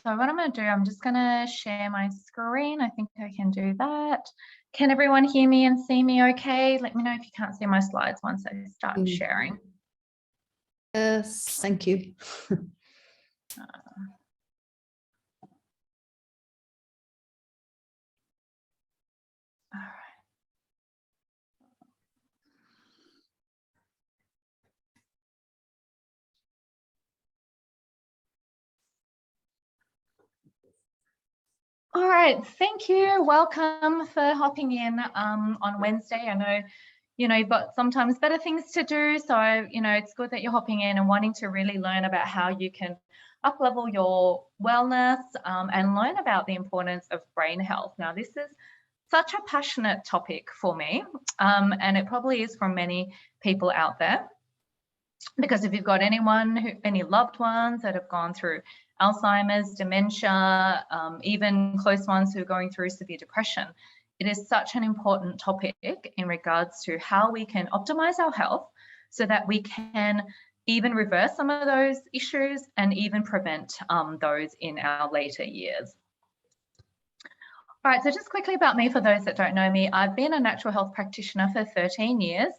So what I'm going to do, I'm just going to share my screen. I think I can do that. Can everyone hear me and see me okay? Let me know if you can't see my slides once I start sharing. Yes, thank you. All right, thank you. Welcome for hopping in on Wednesday. I know, you've got sometimes better things to do. So, it's good that you're hopping in and wanting to really learn about how you can up-level your wellness and learn about the importance of brain health. Now, this is such a passionate topic for me, and it probably is for many people out there. Because if you've got any loved ones that have gone through Alzheimer's, dementia, even close ones who are going through severe depression, it is such an important topic in regards to how we can optimize our health so that we can even reverse some of those issues and even prevent those in our later years. All right, so just quickly about me, for those that don't know me, I've been a natural health practitioner for 13 years.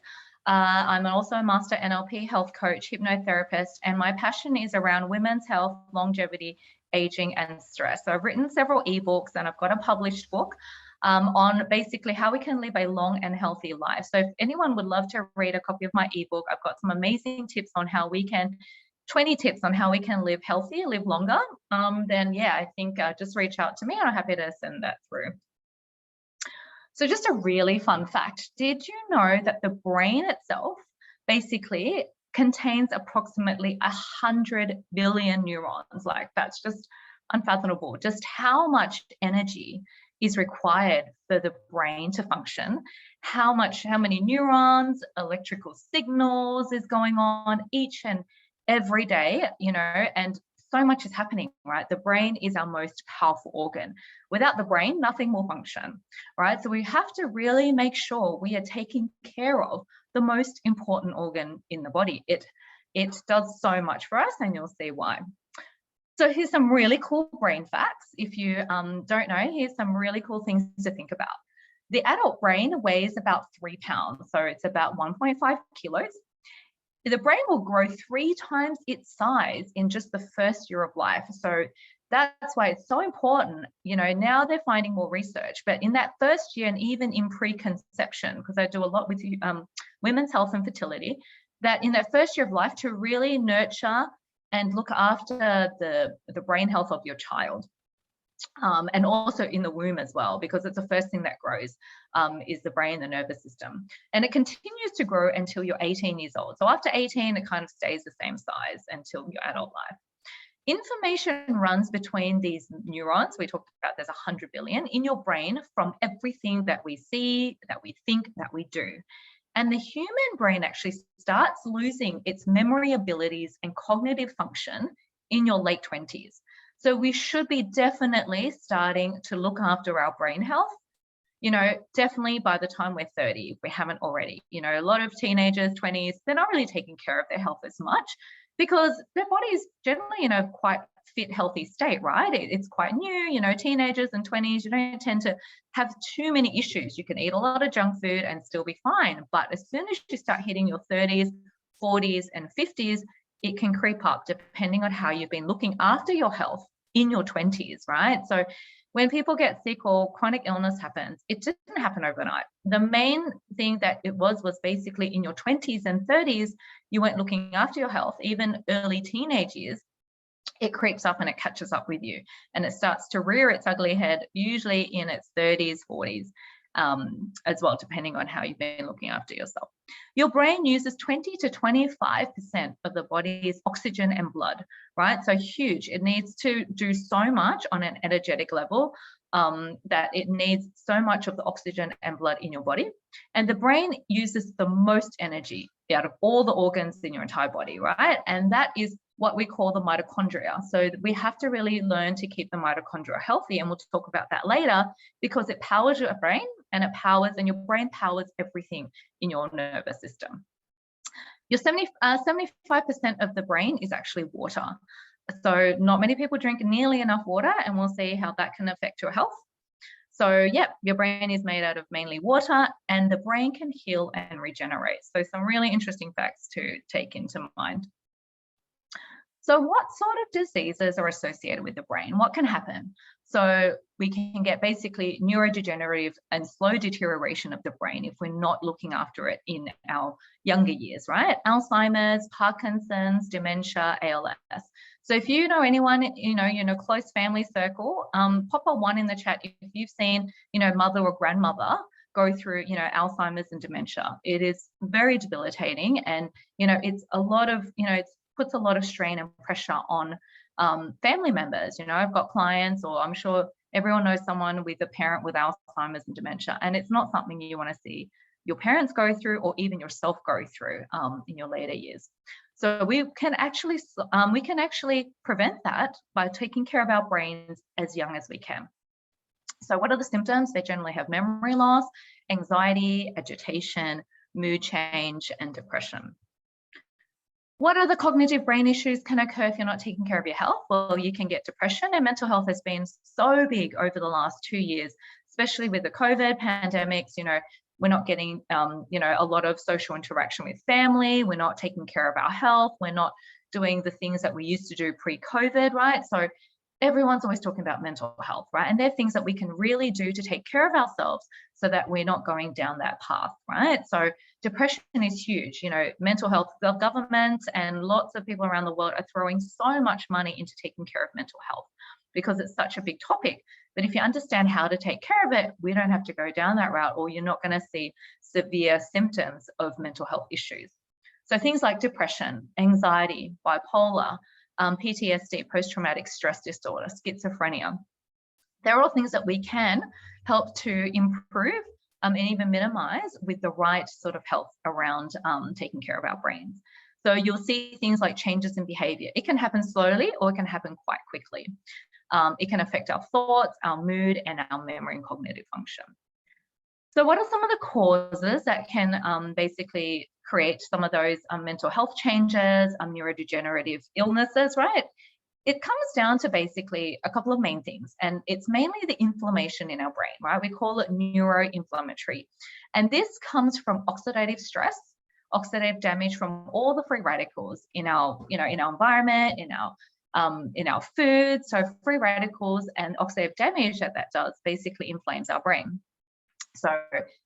I'm also a master NLP health coach, hypnotherapist, and my passion is around women's health, longevity, aging, and stress. So I've written several ebooks and I've got a published book on basically how we can live a long and healthy life. So if anyone would love to read a copy of my ebook, I've got some amazing tips on how we can, 20 tips on how we can live healthy, live longer, then yeah, I think just reach out to me and I'm happy to send that through. So just a really fun fact, did you know that the brain itself basically contains approximately 100 billion neurons? Like, that's just unfathomable. Just how much energy is required for the brain to function, how many neurons, electrical signals is going on each and every day, and so much is happening, right? The brain is our most powerful organ. Without the brain, nothing will function, right? So we have to really make sure we are taking care of the most important organ in the body. It does so much for us, and you'll see why. So here's some really cool brain facts. If you don't know, here's some really cool things to think about. The adult brain weighs about 3 pounds, so it's about 1.5 kilos. The brain will grow 3 times its size in just the first year of life. So that's why it's so important. Now they're finding more research, but in that first year and even in preconception, because I do a lot with women's health and fertility, that in that first year of life to really nurture and look after the brain health of your child. And also in the womb as well, because it's the first thing that grows is the brain, the nervous system. And it continues to grow until you're 18 years old. So after 18, it kind of stays the same size until your adult life. Information runs between these neurons. We talked about there's 100 billion in your brain from everything that we see, that we think, that we do. And the human brain actually starts losing its memory abilities and cognitive function in your late 20s. So we should be definitely starting to look after our brain health, definitely by the time we're 30, if we haven't already. A lot of teenagers, 20s, they're not really taking care of their health as much because their body is generally in a quite fit, healthy state, right? It's quite new, teenagers and 20s, you don't tend to have too many issues. You can eat a lot of junk food and still be fine. But as soon as you start hitting your 30s, 40s, and 50s, it can creep up depending on how you've been looking after your health in your 20s, right? So when people get sick or chronic illness happens, it didn't happen overnight. The main thing that it was basically in your 20s and 30s, you weren't looking after your health. Even early teenage years, it creeps up and it catches up with you. And it starts to rear its ugly head, usually in its 30s, 40s. As well, depending on how you've been looking after yourself. Your brain uses 20 to 25% of the body's oxygen and blood, right? So huge. It needs to do so much on an energetic level that it needs so much of the oxygen and blood in your body. And the brain uses the most energy out of all the organs in your entire body, right? And that is what we call the mitochondria. So we have to really learn to keep the mitochondria healthy, and we'll talk about that later, because it powers your brain and your brain powers everything in your nervous system. Your 75% of the brain is actually water. So not many people drink nearly enough water, and we'll see how that can affect your health. So yeah, your brain is made out of mainly water, and the brain can heal and regenerate. So some really interesting facts to take into mind. So what sort of diseases are associated with the brain? What can happen? So we can get basically neurodegenerative and slow deterioration of the brain if we're not looking after it in our younger years, right? Alzheimer's, Parkinson's, dementia, ALS. So if you know anyone, close family circle, pop a 1 in the chat if you've seen, mother or grandmother go through, Alzheimer's and dementia. It is very debilitating, and, it's a lot of, it puts a lot of strain and pressure on family members. I've got clients, or I'm sure everyone knows someone with a parent with Alzheimer's and dementia, and it's not something you want to see your parents go through, or even yourself go through in your later years. So we can actually prevent that by taking care of our brains as young as we can. So what are the symptoms? They generally have memory loss, anxiety, agitation, mood change, and depression. What other cognitive brain issues can occur if you're not taking care of your health? Well, you can get depression, and mental health has been so big over the last 2 years, especially with the COVID pandemics. We're not getting, a lot of social interaction with family. We're not taking care of our health. We're not doing the things that we used to do pre-COVID, right? So everyone's always talking about mental health, right? And they're things that we can really do to take care of ourselves so that we're not going down that path, right? So depression is huge. Mental health, the government and lots of people around the world are throwing so much money into taking care of mental health because it's such a big topic. But if you understand how to take care of it, we don't have to go down that route, or you're not going to see severe symptoms of mental health issues. So things like depression, anxiety, bipolar, PTSD, post-traumatic stress disorder, schizophrenia. They're all things that we can help to improve and even minimize with the right sort of health around taking care of our brains. So you'll see things like changes in behavior. It can happen slowly, or it can happen quite quickly. It can affect our thoughts, our mood, and our memory and cognitive function. So what are some of the causes that can basically create some of those mental health changes, neurodegenerative illnesses, right? It comes down to basically a couple of main things, and it's mainly the inflammation in our brain, right? We call it neuroinflammatory. And this comes from oxidative stress, oxidative damage from all the free radicals in our, in our environment, in our food. So free radicals and oxidative damage that does basically inflames our brain. So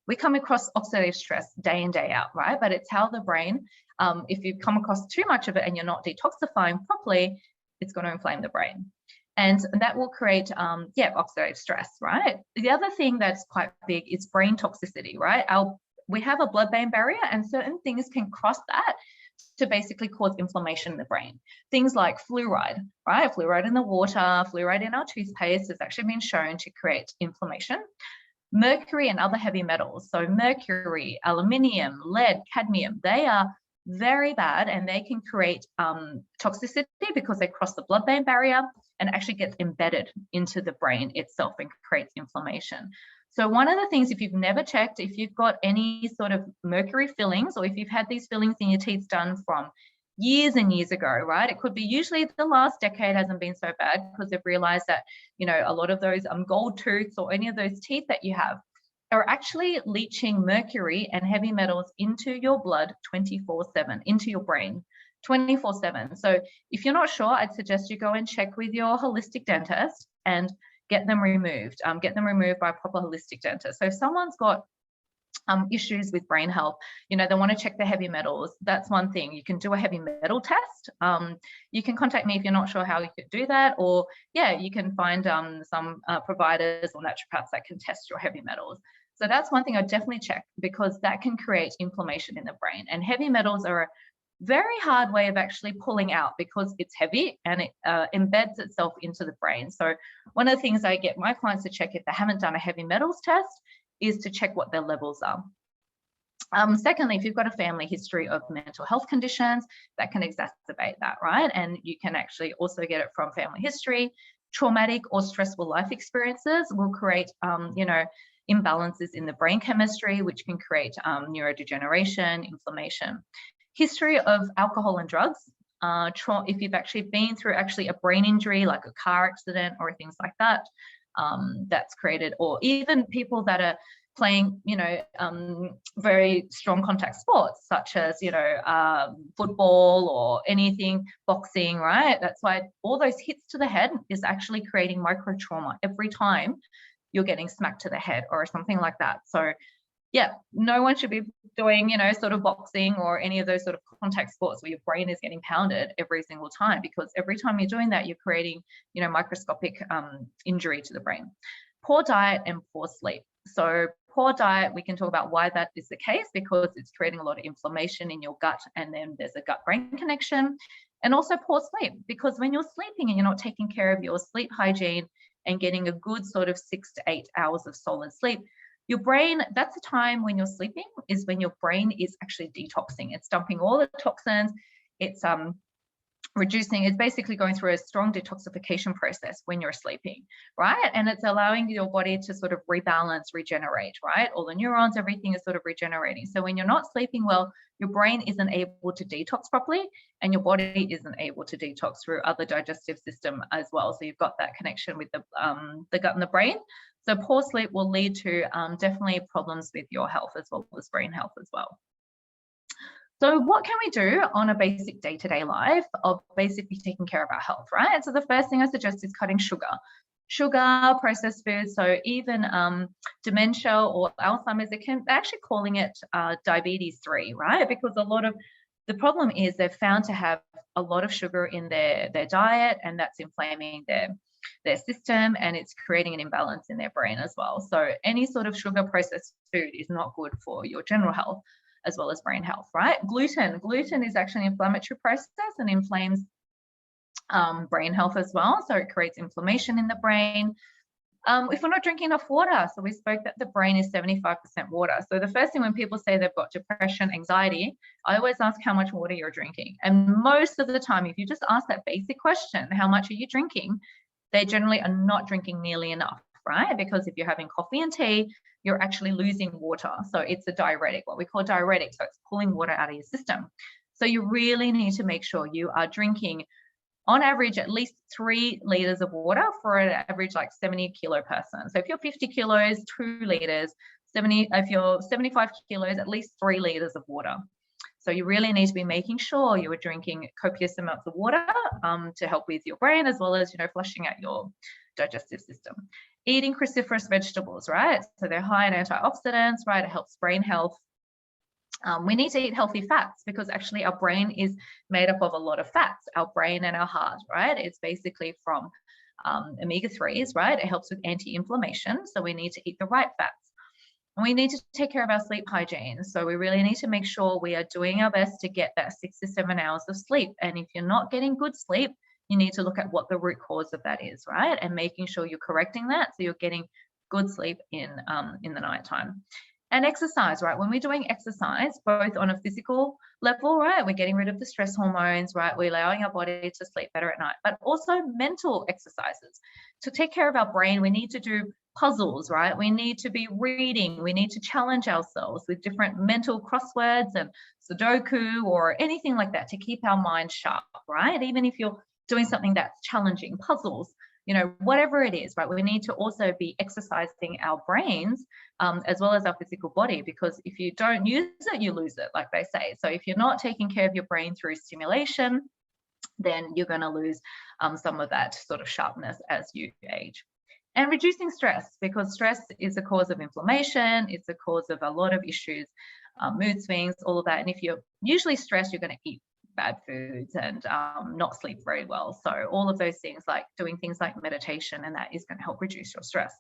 we come across oxidative stress day in, day out, right? But it's how the brain, if you come across too much of it and you're not detoxifying properly, it's going to inflame the brain. And that will create, oxidative stress, right? The other thing that's quite big is brain toxicity, right? We have a blood-brain barrier, and certain things can cross that to basically cause inflammation in the brain. Things like fluoride, right? Fluoride in the water, fluoride in our toothpaste has actually been shown to create inflammation. Mercury and other heavy metals, so mercury, aluminium, lead, cadmium, they are very bad, and they can create toxicity because they cross the blood-brain barrier and actually get embedded into the brain itself and creates inflammation. So one of the things, if you've never checked, if you've got any sort of mercury fillings, or if you've had these fillings in your teeth done from years and years ago, right? It could be usually the last decade hasn't been so bad because they've realized that, a lot of those gold tooths or any of those teeth that you have are actually leaching mercury and heavy metals into your blood 24/7, into your brain 24/7. So if you're not sure, I'd suggest you go and check with your holistic dentist and get them removed. Get them removed by a proper holistic dentist. So if someone's got issues with brain health, they want to check the heavy metals. That's one thing. You can do a heavy metal test. You can contact me if you're not sure how you could do that, or you can find some providers or naturopaths that can test your heavy metals. So that's one thing I'd definitely check, because that can create inflammation in the brain. And heavy metals are a very hard way of actually pulling out because it's heavy and it embeds itself into the brain. So one of the things I get my clients to check if they haven't done a heavy metals test is to check what their levels are. Secondly, if you've got a family history of mental health conditions, that can exacerbate that, right? And you can actually also get it from family history. Traumatic or stressful life experiences will create, imbalances in the brain chemistry, which can create neurodegeneration, inflammation. History of alcohol and drugs, if you've actually been through a brain injury, like a car accident or things like that, that's created, or even people that are playing, very strong contact sports, such as, football or anything, boxing, right? That's why all those hits to the head is actually creating micro trauma every time you're getting smacked to the head or something like that. So yeah, no one should be doing, sort of boxing or any of those sort of contact sports where your brain is getting pounded every single time, because every time you're doing that, you're creating, microscopic injury to the brain. Poor diet and poor sleep. So poor diet, we can talk about why that is the case, because it's creating a lot of inflammation in your gut, and then there's a gut-brain connection. And also poor sleep, because when you're sleeping and you're not taking care of your sleep hygiene and getting a good sort of 6 to 8 hours of solid sleep, your brain, that's the time when you're sleeping, is when your brain is actually detoxing. It's dumping all the toxins. It's reducing, it's basically going through a strong detoxification process when you're sleeping, right? And it's allowing your body to sort of rebalance, regenerate, right? All the neurons, everything is sort of regenerating. So when you're not sleeping well, your brain isn't able to detox properly, and your body isn't able to detox through other digestive system as well. So you've got that connection with the gut and the brain. So poor sleep will lead to definitely problems with your health as well as brain health as well. So what can we do on a basic day-to-day life of basically taking care of our health, right? So the first thing I suggest is cutting sugar, processed foods. So even dementia or Alzheimer's, they're actually calling it diabetes 3, right? Because a lot of the problem is they're found to have a lot of sugar in their diet, and that's inflaming their system, and it's creating an imbalance in their brain as well. So any sort of sugar processed food is not good for your general health as well as brain health, right? Gluten is actually an inflammatory process and inflames brain health as well. So it creates inflammation in the brain. If we're not drinking enough water, so we spoke that the brain is 75% water. So the first thing when people say they've got depression, anxiety, I always ask how much water you're drinking. And most of the time, if you just ask that basic question, how much are you drinking? They generally are not drinking nearly enough, right? Because if you're having coffee and tea, you're actually losing water. So it's a diuretic, what we call diuretic. So it's pulling water out of your system. So you really need to make sure you are drinking on average at least 3 liters of water for an average like 70 kilo person. So if you're 50 kilos, 2 liters, if you're 75 kilos, at least 3 liters of water. So you really need to be making sure you are drinking copious amounts of water to help with your brain, as well as, flushing out your digestive system. Eating cruciferous vegetables, right? So they're high in antioxidants, right? It helps brain health. We need to eat healthy fats, because actually our brain is made up of a lot of fats, our brain and our heart, right? It's basically from omega-3s, right? It helps with anti-inflammation. So we need to eat the right fats. And we need to take care of our sleep hygiene. So we really need to make sure we are doing our best to get that 6 to 7 hours of sleep. And if you're not getting good sleep, you need to look at what the root cause of that is, right? And making sure you're correcting that so you're getting good sleep in the nighttime. And exercise, right? When we're doing exercise, both on a physical level, right? We're getting rid of the stress hormones, right? We're allowing our body to sleep better at night, but also mental exercises. To take care of our brain, we need to do puzzles, right? We need to be reading. We need to challenge ourselves with different mental crosswords and Sudoku or anything like that to keep our mind sharp, right? Even if you're doing something that's challenging, puzzles, whatever it is, right? We need to also be exercising our brains as well as our physical body, because if you don't use it, you lose it, like they say. So if you're not taking care of your brain through stimulation, then you're going to lose some of that sort of sharpness as you age. And reducing stress, because stress is a cause of inflammation. It's a cause of a lot of issues, mood swings, all of that. And if you're usually stressed, you're going to eat bad foods and not sleep very well. So all of those things, like doing things like meditation, and that is going to help reduce your stress.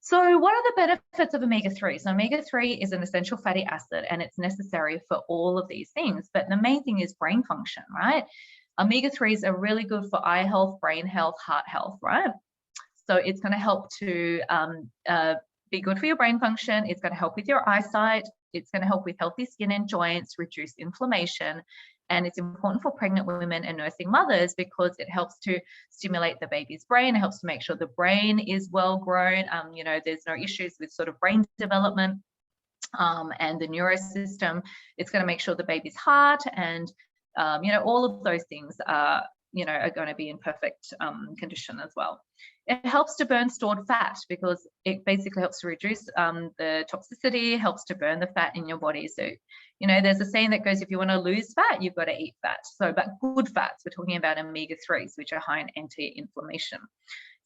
So what are the benefits of omega-3? So omega-3 is an essential fatty acid, and it's necessary for all of these things. But the main thing is brain function, right? Omega-3s are really good for eye health, brain health, heart health, right? So it's going to help to be good for your brain function. It's going to help with your eyesight. It's going to help with healthy skin and joints, reduce inflammation. And it's important for pregnant women and nursing mothers because it helps to stimulate the baby's brain. It helps to make sure the brain is well grown. There's no issues with sort of brain development and the neurosystem. It's going to make sure the baby's heart and You know, all of those things are, you know, are going to be in perfect condition as well. It helps to burn stored fat because it basically helps to reduce the toxicity, helps to burn the fat in your body. So, you know, there's a saying that goes, if you want to lose fat, you've got to eat fat. So, but good fats, we're talking about omega-3s, which are high in anti-inflammation.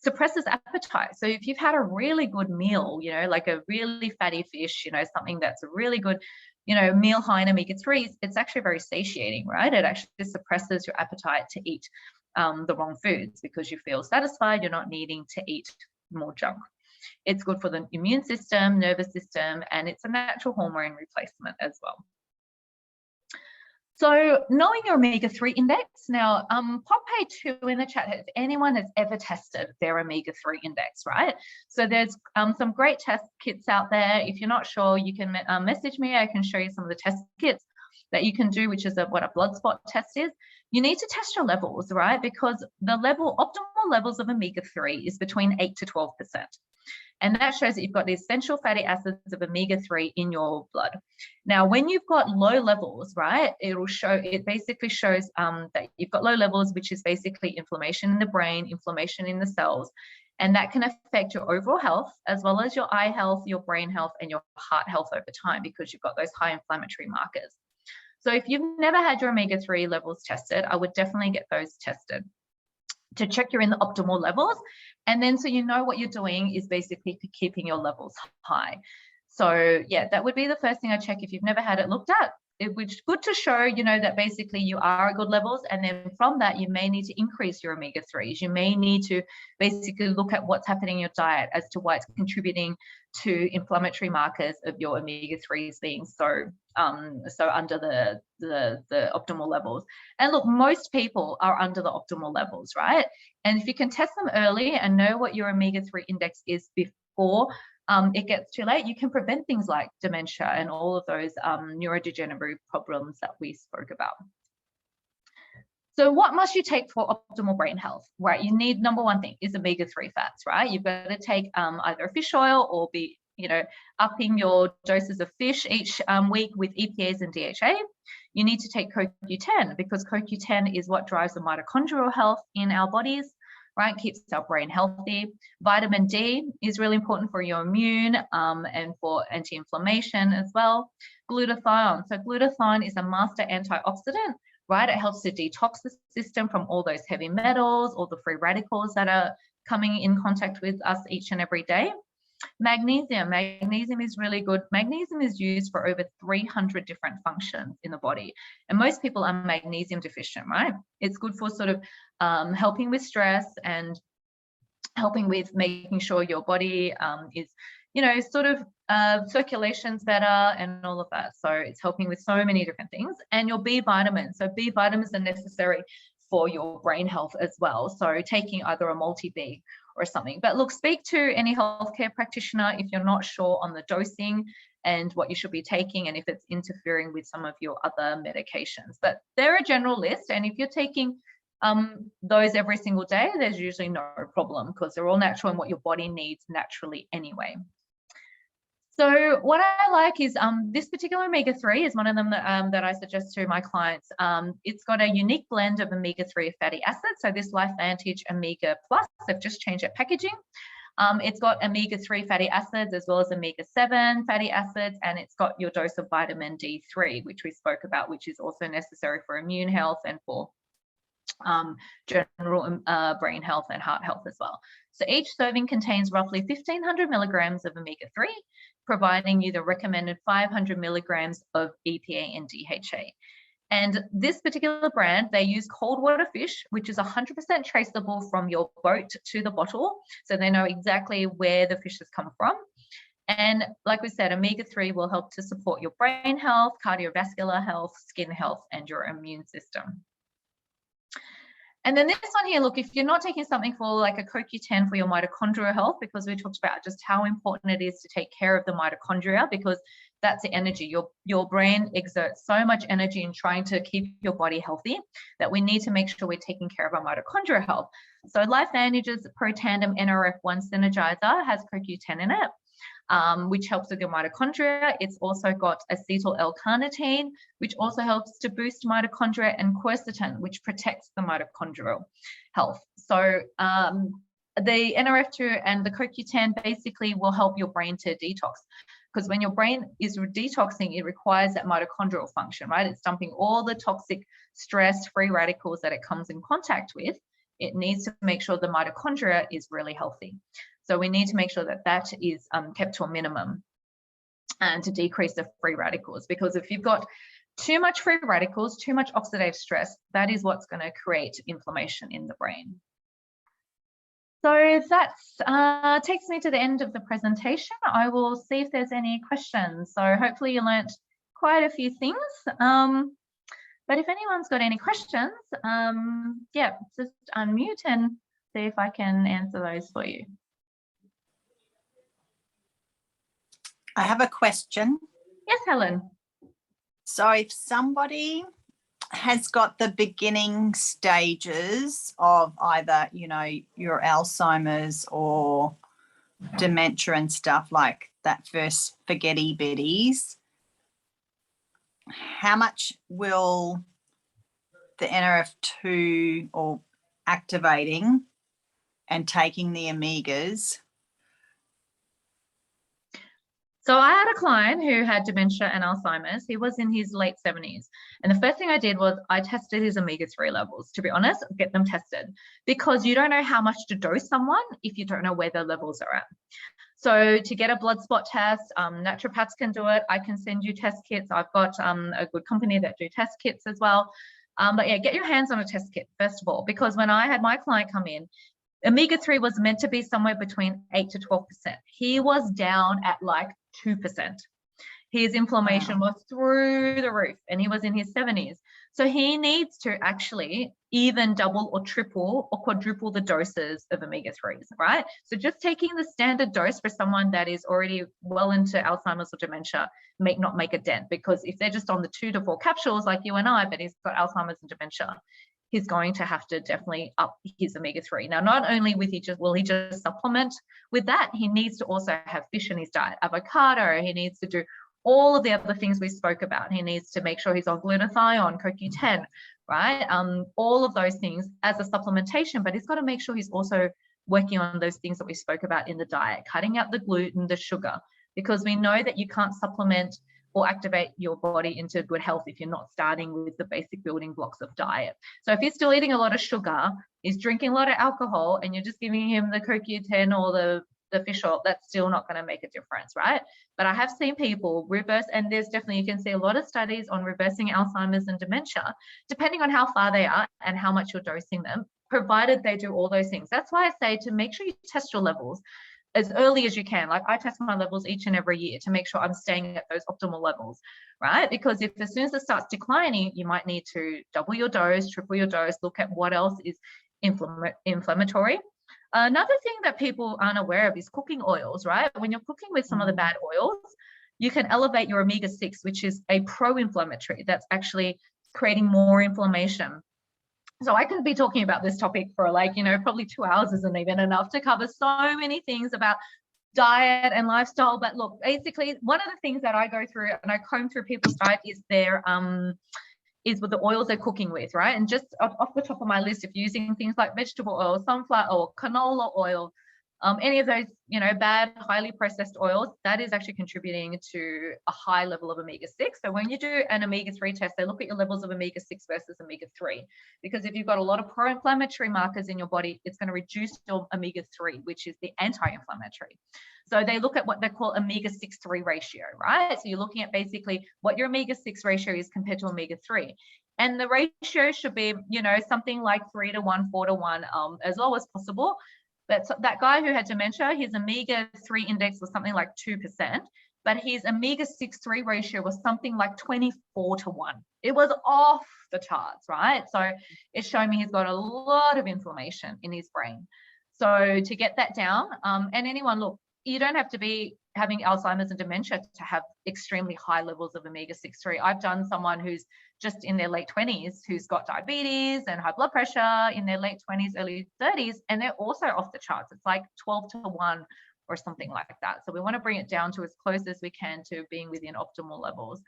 Suppresses appetite. So if you've had a really good meal, you know, like a really fatty fish, you know, something that's a really good, you know, meal high in omega-3s, it's actually very satiating, right? It actually suppresses your appetite to eat the wrong foods because you feel satisfied, you're not needing to eat more junk. It's good for the immune system, nervous system, and it's a natural hormone replacement as well. So knowing your omega-3 index, now pop A2 in the chat if anyone has ever tested their omega-3 index, right? So there's some great test kits out there. If you're not sure, you can message me. I can show you some of the test kits that you can do, which is what a blood spot test is. You need to test your levels, right? Because the optimal levels of omega-3 is between 8 to 12%. And that shows that you've got the essential fatty acids of omega-3 in your blood. Now, when you've got low levels, right, it basically shows that you've got low levels, which is basically inflammation in the brain, inflammation in the cells, and that can affect your overall health, as well as your eye health, your brain health, and your heart health over time, because you've got those high inflammatory markers. So if you've never had your omega-3 levels tested, I would definitely get those tested to check you're in the optimal levels. And then so you know what you're doing is basically keeping your levels high. So yeah, that would be the first thing I check if you've never had it looked at. It's good to show, you know, that basically you are at good levels. And then from that, you may need to increase your omega-3s. You may need to basically look at what's happening in your diet as to why it's contributing to inflammatory markers of your omega-3s being so under the optimal levels. And look, most people are under the optimal levels, right? And if you can test them early and know what your omega-3 index is before it gets too late, you can prevent things like dementia and all of those neurodegenerative problems that we spoke about. So what must you take for optimal brain health, right? You need, number one thing is omega-3 fats, right? You've got to take either a fish oil or be, you know, upping your doses of fish each week with EPAs and DHA. You need to take CoQ10 because CoQ10 is what drives the mitochondrial health in our bodies, right? Keeps our brain healthy. Vitamin D is really important for your immune and for anti-inflammation as well. Glutathione. So glutathione is a master antioxidant, right? It helps to detox the system from all those heavy metals, all the free radicals that are coming in contact with us each and every day. Magnesium. Magnesium is really good. Magnesium is used for over 300 different functions in the body. And most people are magnesium deficient, right? It's good for sort of helping with stress and helping with making sure your body is, you know, sort of circulation's better and all of that. So it's helping with so many different things. And your B vitamins. So B vitamins are necessary for your brain health as well. So taking either a multi-B or something. But look, speak to any healthcare practitioner if you're not sure on the dosing and what you should be taking and if it's interfering with some of your other medications. But they're a general list, and if you're taking those every single day, there's usually no problem because they're all natural and what your body needs naturally anyway. So what I like is this particular omega-3 is one of them that I suggest to my clients. It's got a unique blend of omega-3 fatty acids. So this LifeVantage Omega Plus, they've just changed their packaging. It's got omega-3 fatty acids as well as omega-7 fatty acids, and it's got your dose of vitamin D3, which we spoke about, which is also necessary for immune health and for general brain health and heart health as well. So each serving contains roughly 1,500 milligrams of omega-3, providing you the recommended 500 milligrams of EPA and DHA. And this particular brand, they use cold water fish, which is 100% traceable from your boat to the bottle. So they know exactly where the fish has come from. And like we said, omega-3 will help to support your brain health, cardiovascular health, skin health, and your immune system. And then this one here, look, if you're not taking something for like a CoQ10 for your mitochondrial health, because we talked about just how important it is to take care of the mitochondria, because that's the energy. Your brain exerts so much energy in trying to keep your body healthy that we need to make sure we're taking care of our mitochondrial health. So LifeVantage's Pro Tandem NRF1 Synergizer has CoQ10 in it. which helps with your mitochondria. It's also got acetyl L-carnitine, which also helps to boost mitochondria, and quercetin, which protects the mitochondrial health. So the NRF2 and the CoQ10 basically will help your brain to detox, because when your brain is detoxing, it requires that mitochondrial function, right? It's dumping all the toxic stress, free radicals that it comes in contact with. It needs to make sure the mitochondria is really healthy. So we need to make sure that that is kept to a minimum and to decrease the free radicals, because if you've got too much free radicals, too much oxidative stress, that is what's going to create inflammation in the brain. So that takes me to the end of the presentation. I will see if there's any questions. So hopefully you learnt quite a few things. But if anyone's got any questions, yeah, just unmute and see if I can answer those for you. I have a question. Yes, Helen. So if somebody has got the beginning stages of either, you know, your Alzheimer's or dementia and stuff, like that first spaghetti bitties, how much will the NRF2 or activating and taking the omegas? So I had a client who had dementia and Alzheimer's. He was in his late 70s. And the first thing I did was I tested his omega-3 levels. To be honest, get them tested, because you don't know how much to dose someone if you don't know where their levels are at. So to get a blood spot test, naturopaths can do it. I can send you test kits. I've got a good company that do test kits as well. But yeah, get your hands on a test kit, first of all, because when I had my client come in, omega-3 was meant to be somewhere between 8 to 12%. He was down at like 2%. His inflammation was through the roof, and he was in his 70s. So he needs to actually even double or triple or quadruple the doses of omega-3s, right? So just taking the standard dose for someone that is already well into Alzheimer's or dementia may not make a dent, because if they're just on the 2 to 4 capsules like you and I, but he's got Alzheimer's and dementia, he's going to have to definitely up his omega-3. Now, not only will he just supplement with that, he needs to also have fish in his diet, avocado. He needs to do all of the other things we spoke about. He needs to make sure he's on glutathione, CoQ10, right? All of those things as a supplementation, but he's got to make sure he's also working on those things that we spoke about in the diet, cutting out the gluten, the sugar, because we know that you can't supplement or activate your body into good health if you're not starting with the basic building blocks of diet. So if he's still eating a lot of sugar, he's drinking a lot of alcohol, and you're just giving him the CoQ10 or the fish oil, that's still not going to make a difference, right? But I have seen people reverse, and there's definitely, you can see a lot of studies on reversing Alzheimer's and dementia, depending on how far they are and how much you're dosing them, provided they do all those things. That's why I say to make sure you test your levels as early as you can. Like I test my levels each and every year to make sure I'm staying at those optimal levels, right? Because if as soon as it starts declining, you might need to double your dose, triple your dose, look at what else is inflammatory. Another thing that people aren't aware of is cooking oils, right? When you're cooking with some of the bad oils, you can elevate your omega-6, which is a pro-inflammatory that's actually creating more inflammation. So I could be talking about this topic for like, you know, probably 2 hours isn't even enough to cover so many things about diet and lifestyle. But look, basically one of the things that I go through and I comb through people's diet is their is with the oils they're cooking with, right? And just off the top of my list, if you're using things like vegetable oil, sunflower oil, canola oil, any of those, you know, bad, highly processed oils, that is actually contributing to a high level of omega-6. So when you do an omega-3 test, they look at your levels of omega-6 versus omega-3, because if you've got a lot of pro-inflammatory markers in your body, it's going to reduce your omega-3, which is the anti-inflammatory. So they look at what they call omega-6-3 ratio, right? So you're looking at basically what your omega-6 ratio is compared to omega-3. And the ratio should be, you know, something like 3 to 1, 4 to 1, as low as possible. That guy who had dementia, his omega-3 index was something like 2%, but his omega-6-3 ratio was something like 24 to 1. It was off the charts, right? So it's showing me he's got a lot of inflammation in his brain. So to get that down, and anyone, look, you don't have to be having Alzheimer's and dementia to have extremely high levels of omega-6-3. I've done someone who's just in their late 20s who's got diabetes and high blood pressure in their late 20s, early 30s, and they're also off the charts. It's like 12 to 1 or something like that. So we want to bring it down to as close as we can to being within optimal levels.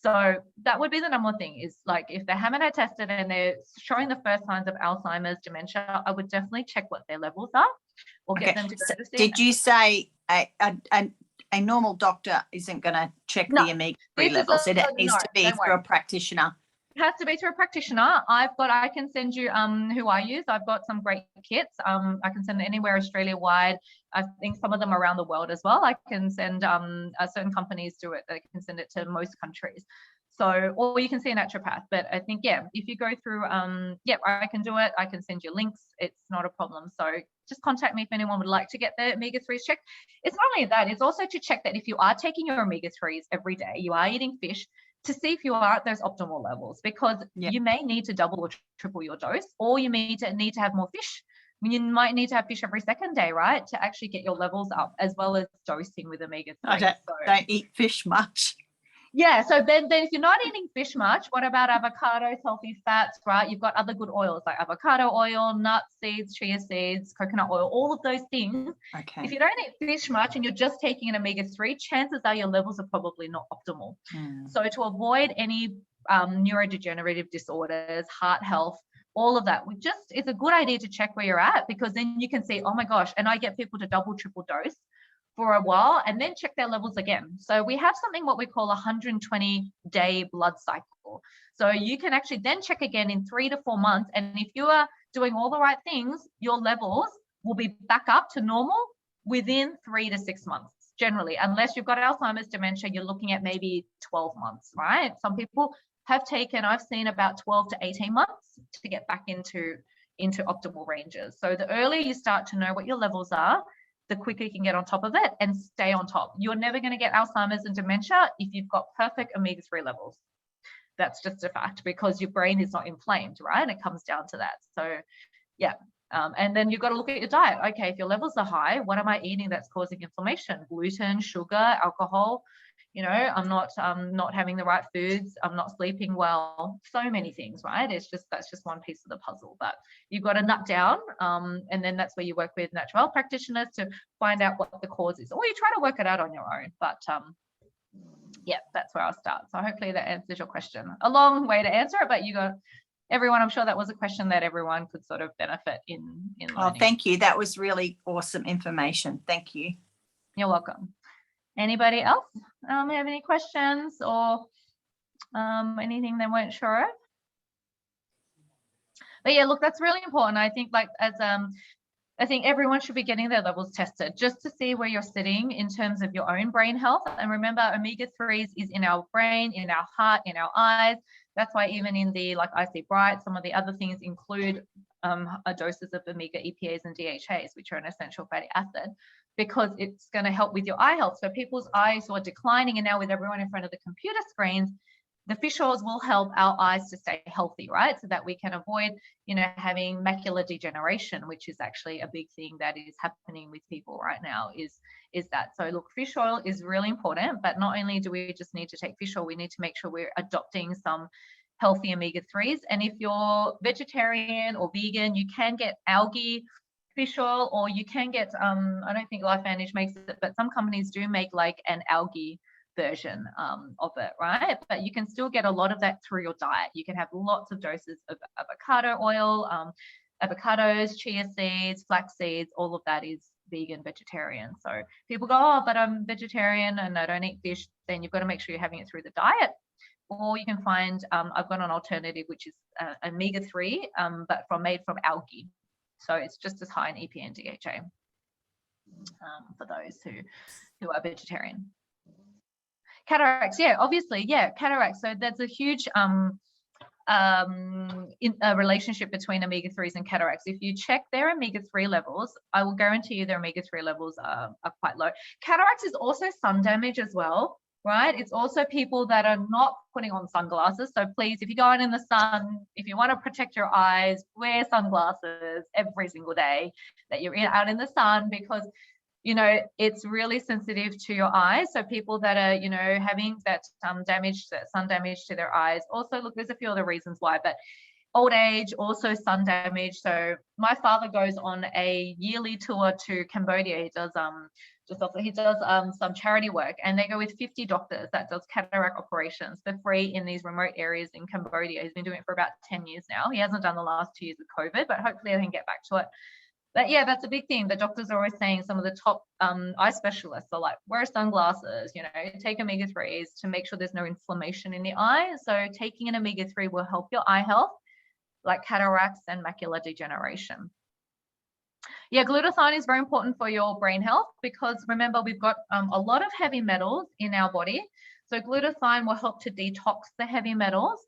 So that would be the number one thing, is like if they haven't had tested and they're showing the first signs of Alzheimer's, dementia, I would definitely check what their levels are or get them to go to see. Did you say a normal doctor isn't going to check the omega-3 levels? It needs to be through a practitioner. It has to be through a practitioner. I can send you who I use. I've got some great kits. I can send anywhere Australia wide. I think some of them around the world as well. I can send certain companies do it. They can send it to most countries. So, or you can see a naturopath. But I think, yeah, if you go through, I can do it. I can send you links. It's not a problem. So just contact me if anyone would like to get the omega-3s checked. It's not only that, it's also to check that if you are taking your omega-3s every day, you are eating fish, to see if you are at those optimal levels, because you may need to double or triple your dose, or you need to have more fish. I mean, you might need to have fish every second day, right, to actually get your levels up, as well as dosing with omega-3. I don't eat fish much. Yeah, so then if you're not eating fish much, what about avocados, healthy fats, right? You've got other good oils like avocado oil, nuts, seeds, chia seeds, coconut oil, all of those things. Okay. If you don't eat fish much and you're just taking an omega-3, chances are your levels are probably not optimal. So to avoid any neurodegenerative disorders, heart health, all of that, it's a good idea to check where you're at, because then you can see, oh my gosh, and I get people to double, triple dose for a while and then check their levels again. So we have something what we call a 120-day blood cycle. So you can actually then check again in 3 to 4 months. And if you are doing all the right things, your levels will be back up to normal within 3 to 6 months, generally. Unless you've got Alzheimer's, dementia, you're looking at maybe 12 months, right? Some people have taken, I've seen about 12 to 18 months to get back into optimal ranges. So the earlier you start to know what your levels are, the quicker you can get on top of it and stay on top. You're never going to get Alzheimer's and dementia if you've got perfect omega-3 levels. That's just a fact, because your brain is not inflamed, right? And it comes down to that. So yeah. And then you've got to look at your diet. Okay, if your levels are high, what am I eating that's causing inflammation? Gluten, sugar, alcohol. You know, I'm not having the right foods. I'm not sleeping well. So many things, right? That's just one piece of the puzzle. But you've got to nut down, and then that's where you work with natural practitioners to find out what the cause is, or you try to work it out on your own. But yeah, that's where I'll start. So hopefully that answers your question. A long way to answer it, but you got everyone. I'm sure that was a question that everyone could sort of benefit in learning. Oh, thank you. That was really awesome information. Thank you. You're welcome. Anybody else have any questions or anything they weren't sure of? But yeah, look, that's really important. I think I think everyone should be getting their levels tested just to see where you're sitting in terms of your own brain health. And remember, omega-3s is in our brain, in our heart, in our eyes. That's why even in the like I See Bright, some of the other things include doses of omega EPAs and DHAs, which are an essential fatty acid, because it's going to help with your eye health. So people's eyes are declining, and now with everyone in front of the computer screens, the fish oils will help our eyes to stay healthy, right? So that we can avoid, having macular degeneration, which is actually a big thing that is happening with people right now is that. So look, fish oil is really important, but not only do we just need to take fish oil, we need to make sure we're adopting some healthy omega-3s. And if you're vegetarian or vegan, you can get algae fish oil, or you can get, I don't think LifeVantage makes it, but some companies do make like an algae version of it, right? But you can still get a lot of that through your diet. You can have lots of doses of avocado oil, avocados, chia seeds, flax seeds, all of that is vegan, vegetarian. So people go, oh, but I'm vegetarian and I don't eat fish. Then you've got to make sure you're having it through the diet. Or you can find, I've got an alternative, which is omega-3, but made from algae. So it's just as high in EPA and DHA for those who are vegetarian. Cataracts, yeah, obviously, yeah, cataracts. So there's a huge relationship between omega-3s and cataracts. If you check their omega-3 levels, I will guarantee you their omega-3 levels are quite low. Cataracts is also sun damage as well, right? It's also people that are not putting on sunglasses. So please, if you go out in the sun, if you want to protect your eyes, wear sunglasses every single day that you're out in the sun, because it's really sensitive to your eyes. So people that are, having that sun damage to their eyes. Also, look, there's a few other reasons why, but old age, also sun damage. So my father goes on a yearly tour to Cambodia. He does some charity work, and they go with 50 doctors that does cataract operations for free in these remote areas in Cambodia. He's been doing it for about 10 years now. He hasn't done the last 2 years with COVID, but hopefully I can get back to it. But yeah, that's a big thing. The doctors are always saying, some of the top eye specialists are like, wear sunglasses, you know, take omega-3s to make sure there's no inflammation in the eye. So taking an omega-3 will help your eye health, like cataracts and macular degeneration. Yeah, glutathione is very important for your brain health, because remember, we've got a lot of heavy metals in our body. So glutathione will help to detox the heavy metals,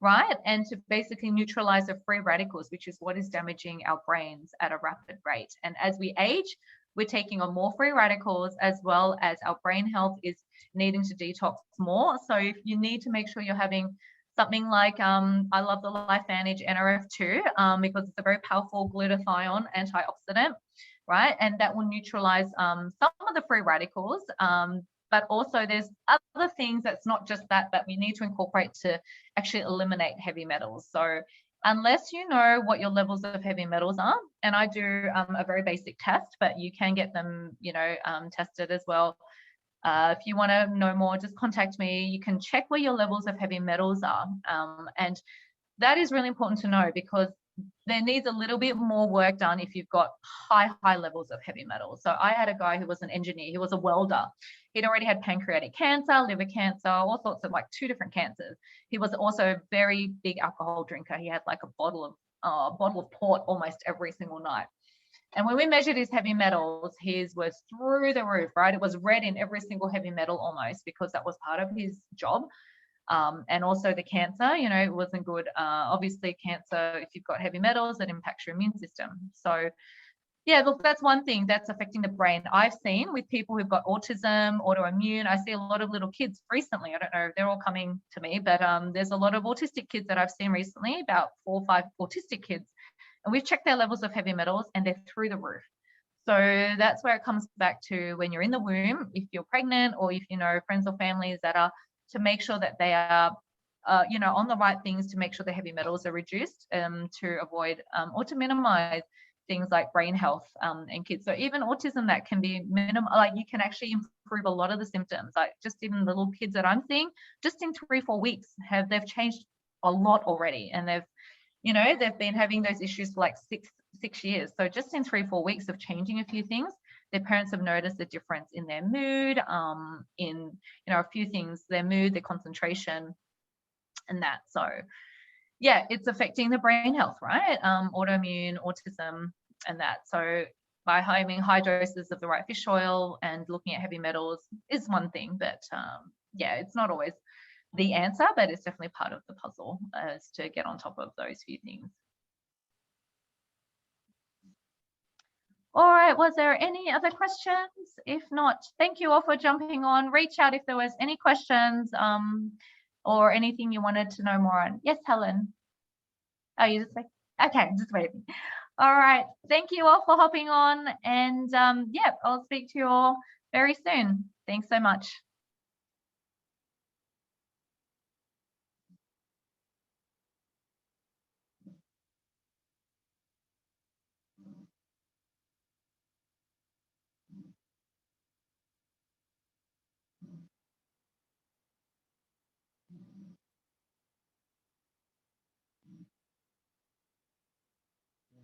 right? And to basically neutralize the free radicals, which is what is damaging our brains at a rapid rate. And as we age, we're taking on more free radicals, as well as our brain health is needing to detox more. So if you need to make sure you're having something like, I love the LifeVantage NRF2 because it's a very powerful glutathione antioxidant, right? And that will neutralize some of the free radicals. But also there's other things that's not just that we need to incorporate to actually eliminate heavy metals. So unless you know what your levels of heavy metals are, and I do a very basic test, but you can get them, you know, tested as well. If you want to know more, just contact me. You can check where your levels of heavy metals are. And that is really important to know, because there needs a little bit more work done if you've got high levels of heavy metals. So I had a guy who was an engineer, he was a welder. He'd already had pancreatic cancer, liver cancer, all sorts of, like, 2 different cancers. He was also a very big alcohol drinker. He had like a bottle of port almost every single night. And when we measured his heavy metals, his was through the roof, right? It was red in every single heavy metal almost, because that was part of his job. And also the cancer, you know, it wasn't good. Obviously cancer, if you've got heavy metals, it impacts your immune system. So yeah, look, that's one thing that's affecting the brain. I've seen with people who've got autism, autoimmune. I see a lot of little kids recently. I don't know if they're all coming to me, but there's a lot of autistic kids that I've seen recently, about 4 or 5 autistic kids. And we've checked their levels of heavy metals and they're through the roof. So that's where it comes back to, when you're in the womb, if you're pregnant, or if you know friends or families that are, to make sure that they are, you know, on the right things to make sure the heavy metals are reduced, to avoid or to minimize things like brain health in kids. So even autism, that can be like, you can actually improve a lot of the symptoms. Like, just even the little kids that I'm seeing, just in 3-4 weeks, they've changed a lot already, and they've, you know, they've been having those issues for like six years. So just in 3-4 weeks of changing a few things, their parents have noticed a difference in their mood, in, you know, a few things, their mood, their concentration, and that. So yeah, it's affecting the brain health, right? Autoimmune, autism, and that. So by having high doses of the right fish oil and looking at heavy metals is one thing, but yeah, it's not always the answer, but it's definitely part of the puzzle as to get on top of those few things. All right, was there any other questions? If not, thank you all for jumping on. Reach out if there was any questions or anything you wanted to know more on. Yes, Helen. Oh, you just say, okay, just waiting. All right, thank you all for hopping on, and yeah, I'll speak to you all very soon. Thanks so much.